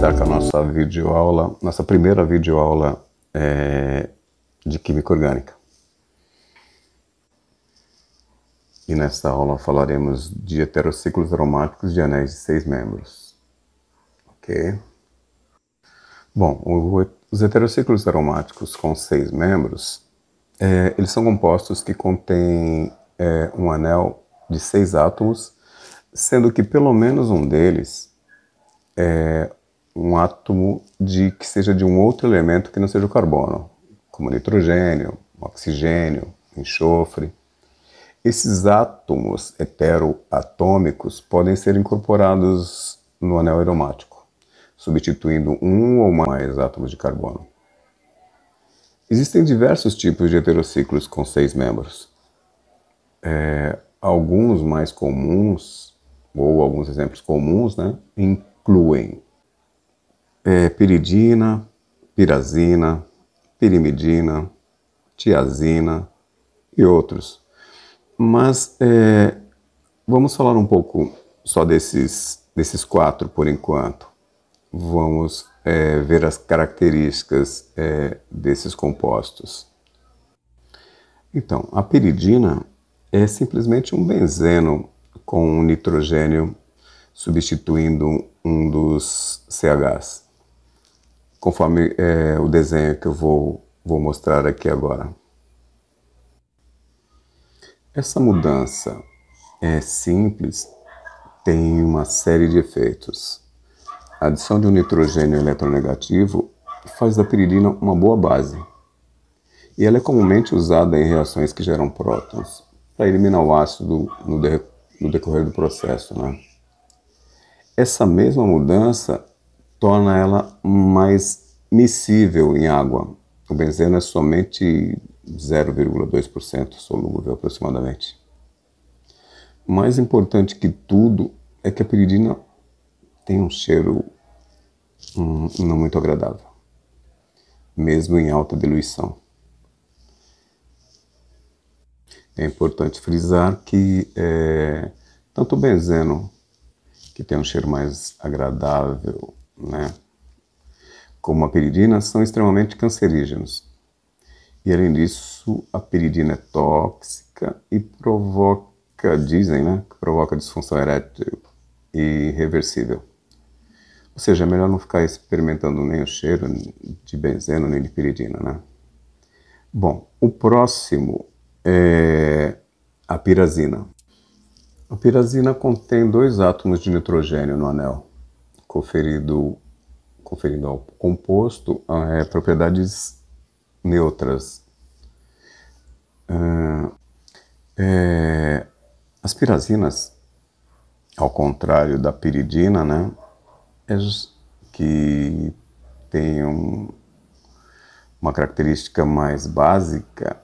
começar com a nossa videoaula, nossa primeira videoaula de Química Orgânica. E nesta aula falaremos de heterociclos aromáticos de anéis de 6 membros. Ok? Bom, os heterociclos aromáticos com 6 membros, eles são compostos que contêm um anel de 6 átomos, sendo que pelo menos um deles é um átomo que seja de um outro elemento que não seja o carbono, como nitrogênio, oxigênio, enxofre. Esses átomos heteroatômicos podem ser incorporados no anel aromático, substituindo um ou mais átomos de carbono. Existem diversos tipos de heterociclos com 6 membros. Alguns mais comuns, ou alguns exemplos comuns, incluem piridina, pirazina, pirimidina, tiazina e outros. Mas vamos falar um pouco só desses 4 por enquanto. Vamos ver as características desses compostos. Então, a piridina é simplesmente um benzeno com um nitrogênio substituindo um dos CHs, conforme o desenho que eu vou mostrar aqui agora. Essa mudança é simples, tem uma série de efeitos. A adição de um nitrogênio eletronegativo faz da piridina uma boa base. E ela é comumente usada em reações que geram prótons, para eliminar o ácido no decorrer do processo. Essa mesma mudança torna ela mais miscível em água. O benzeno é somente 0,2% solúvel aproximadamente. Mais importante que tudo é que a piridina tem um cheiro não muito agradável, mesmo em alta diluição. É importante frisar que tanto o benzeno, que tem um cheiro mais agradável, como a piridina, são extremamente cancerígenos. E além disso, a piridina é tóxica e dizem, que provoca disfunção erétil irreversível. Ou seja, é melhor não ficar experimentando nem o cheiro de benzeno nem de piridina, Bom, o próximo é a pirazina. A pirazina contém 2 átomos de nitrogênio no anel, conferindo ao composto propriedades neutras. As pirazinas, ao contrário da piridina, que tem uma característica mais básica,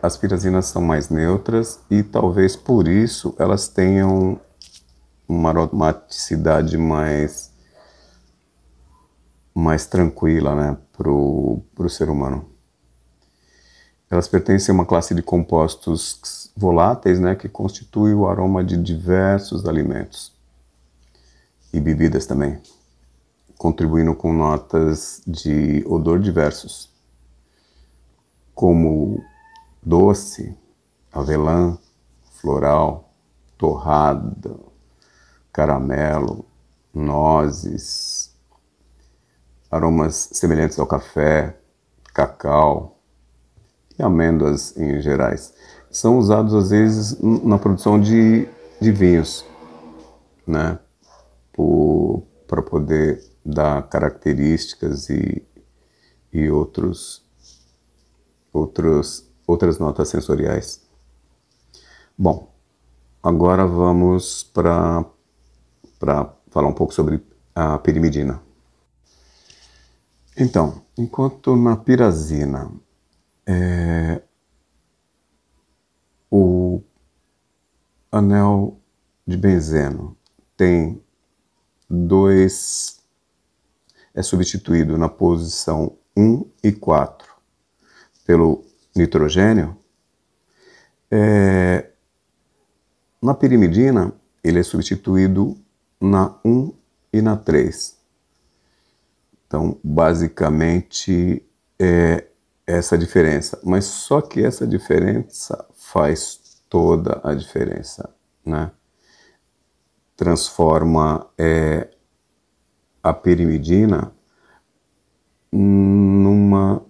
as pirazinas são mais neutras e talvez por isso elas tenham uma aromaticidade mais tranquila, para o ser humano. Elas pertencem a uma classe de compostos voláteis, que constitui o aroma de diversos alimentos e bebidas também, contribuindo com notas de odor diversos, como doce, avelã, floral, torrada, caramelo, nozes, aromas semelhantes ao café, cacau e amêndoas em gerais. São usados às vezes na produção de vinhos, para poder dar características e outras notas sensoriais. Bom, agora vamos para falar um pouco sobre a pirimidina. Então, enquanto na pirazina o anel de benzeno é substituído na posição 1 e 4 pelo nitrogênio, na pirimidina ele é substituído na 1 e na 3 Então, basicamente, é essa diferença. Mas só que essa diferença faz toda a diferença, né? Transforma a pirimidina numa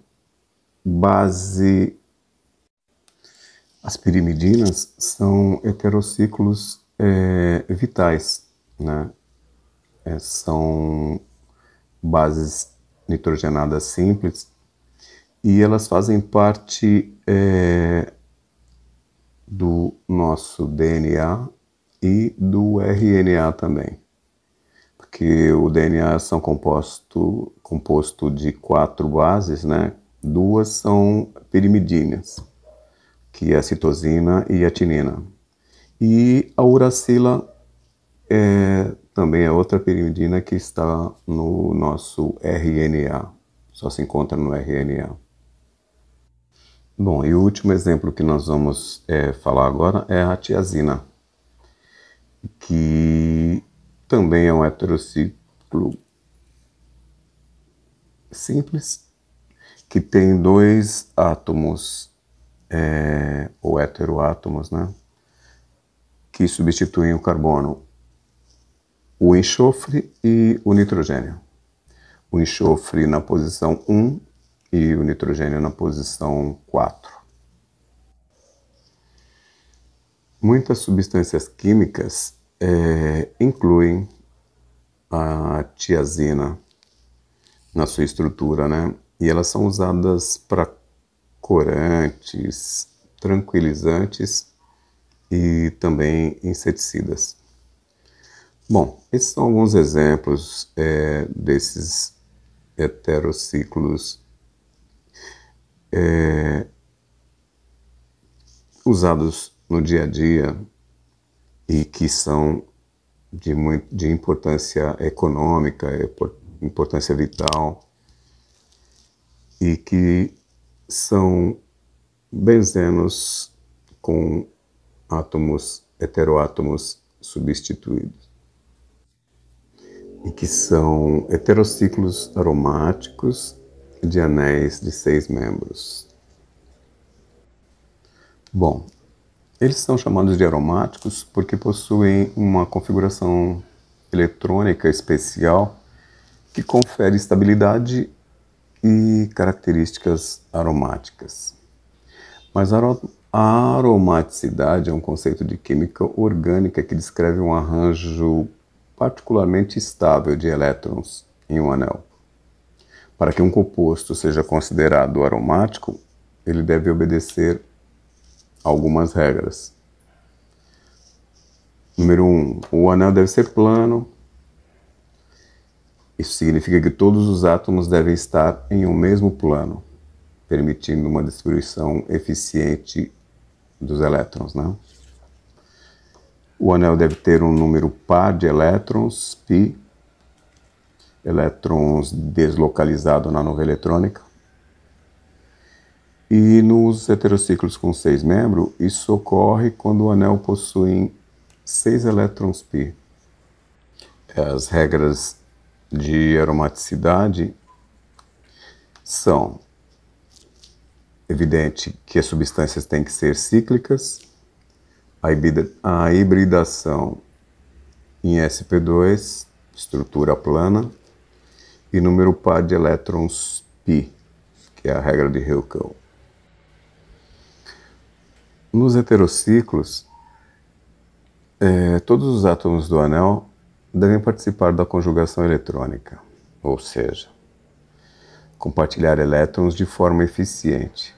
base. As pirimidinas são heterociclos vitais, né? São bases nitrogenadas simples e elas fazem parte do nosso DNA e do RNA também, porque o DNA são composto de 4 bases, né? 2 são pirimidinas, que é a citosina e a tinina. E a uracila também é outra pirimidina que está no nosso RNA, só se encontra no RNA. Bom, e o último exemplo que nós vamos falar agora é a tiazina, que também é um heterociclo simples, que tem 2 átomos, ou heteroátomos, né, que substituem o carbono, o enxofre e o nitrogênio. O enxofre na posição 1 e o nitrogênio na posição 4. Muitas substâncias químicas incluem a tiazina na sua estrutura, né? E elas são usadas para corantes, tranquilizantes e também inseticidas. Bom, esses são alguns exemplos desses heterociclos usados no dia a dia e que são de importância econômica, importância vital, e que são benzenos com heteroátomos substituídos, e que são heterociclos aromáticos de anéis de 6 membros. Bom, eles são chamados de aromáticos porque possuem uma configuração eletrônica especial que confere estabilidade e características aromáticas. Mas a aromaticidade é um conceito de química orgânica que descreve um arranjo particularmente estável de elétrons em um anel. Para que um composto seja considerado aromático, ele deve obedecer algumas regras. Número 1, o anel deve ser plano. Isso significa que todos os átomos devem estar em um mesmo plano, permitindo uma distribuição eficiente dos elétrons, né? O anel deve ter um número par de elétrons, π, elétrons deslocalizados na nuvem eletrônica. E nos heterociclos com 6 membros, isso ocorre quando o anel possui 6 elétrons π. As regras de aromaticidade são: evidente que as substâncias têm que ser cíclicas, a hibridação em sp2, estrutura plana, e número par de elétrons π, que é a regra de Hölkel. Nos heterociclos, todos os átomos do anel devem participar da conjugação eletrônica, ou seja, compartilhar elétrons de forma eficiente.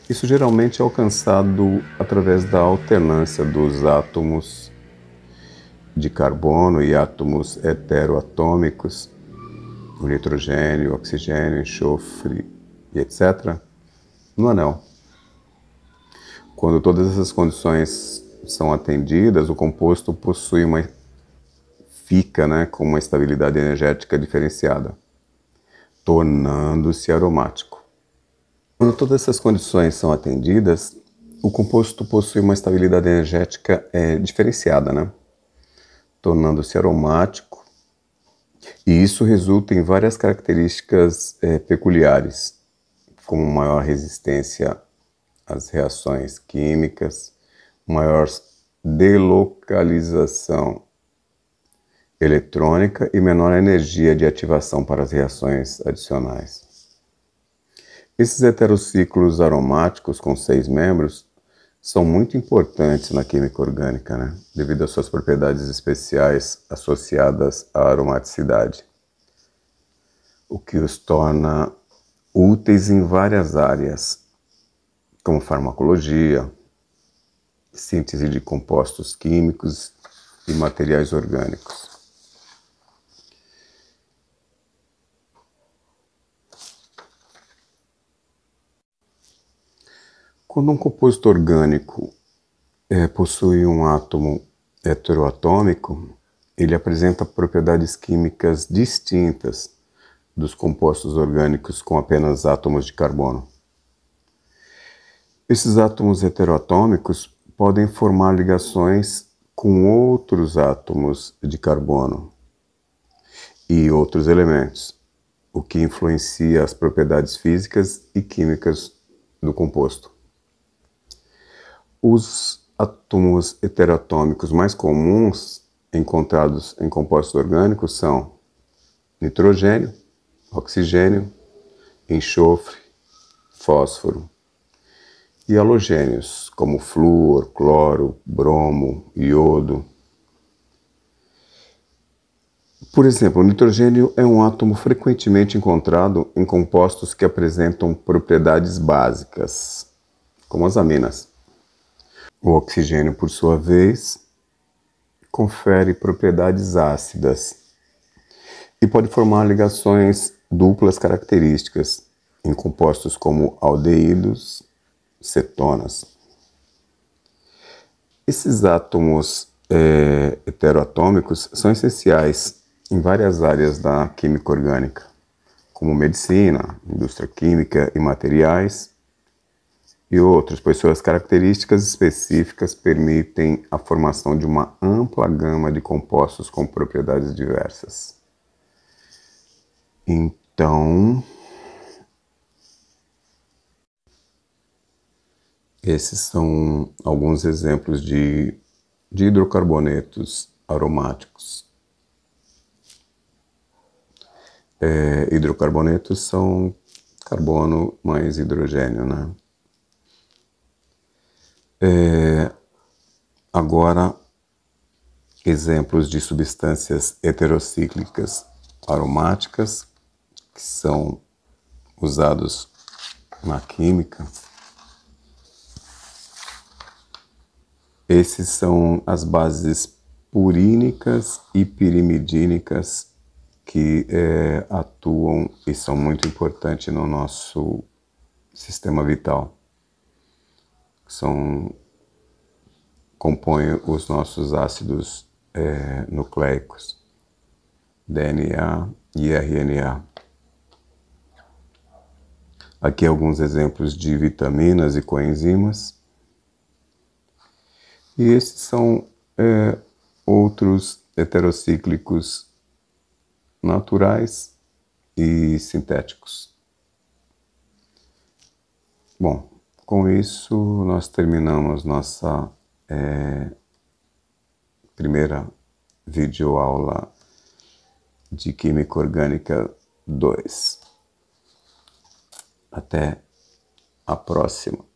Isso geralmente é alcançado através da alternância dos átomos de carbono e átomos heteroatômicos, o nitrogênio, oxigênio, enxofre e etc., no anel. Quando todas essas condições são atendidas, o composto fica, né, com uma estabilidade energética diferenciada, tornando-se aromático. Quando todas essas condições são atendidas, o composto possui uma estabilidade energética diferenciada, né, tornando-se aromático, E isso resulta em várias características peculiares, como maior resistência às reações químicas, maior delocalização eletrônica e menor energia de ativação para as reações adicionais. Esses heterociclos aromáticos com 6 membros são muito importantes na química orgânica, né? Devido às suas propriedades especiais associadas à aromaticidade, o que os torna úteis em várias áreas, como farmacologia, síntese de compostos químicos e materiais orgânicos. Quando um composto orgânico possui um átomo heteroatômico, ele apresenta propriedades químicas distintas dos compostos orgânicos com apenas átomos de carbono. Esses átomos heteroatômicos podem formar ligações com outros átomos de carbono e outros elementos, o que influencia as propriedades físicas e químicas do composto. Os átomos heteroatômicos mais comuns encontrados em compostos orgânicos são nitrogênio, oxigênio, enxofre, fósforo, e halogênios como flúor, cloro, bromo, iodo. Por exemplo, o nitrogênio é um átomo frequentemente encontrado em compostos que apresentam propriedades básicas, como as aminas. O oxigênio, por sua vez, confere propriedades ácidas e pode formar ligações duplas características em compostos como aldeídos, cetonas. Esses átomos heteroatômicos são essenciais em várias áreas da química orgânica, como medicina, indústria química e materiais, e outros, pois suas características específicas permitem a formação de uma ampla gama de compostos com propriedades diversas. Então, esses são alguns exemplos de hidrocarbonetos aromáticos. Hidrocarbonetos são carbono mais hidrogênio, né? Agora, exemplos de substâncias heterocíclicas aromáticas que são usados na química. Esses são as bases purínicas e pirimidínicas que atuam e são muito importantes no nosso sistema vital. Compõem os nossos ácidos nucleicos, DNA e RNA. Aqui alguns exemplos de vitaminas e coenzimas. E esses são outros heterocíclicos naturais e sintéticos. Bom, com isso nós terminamos nossa primeira videoaula de Química Orgânica 2. Até a próxima.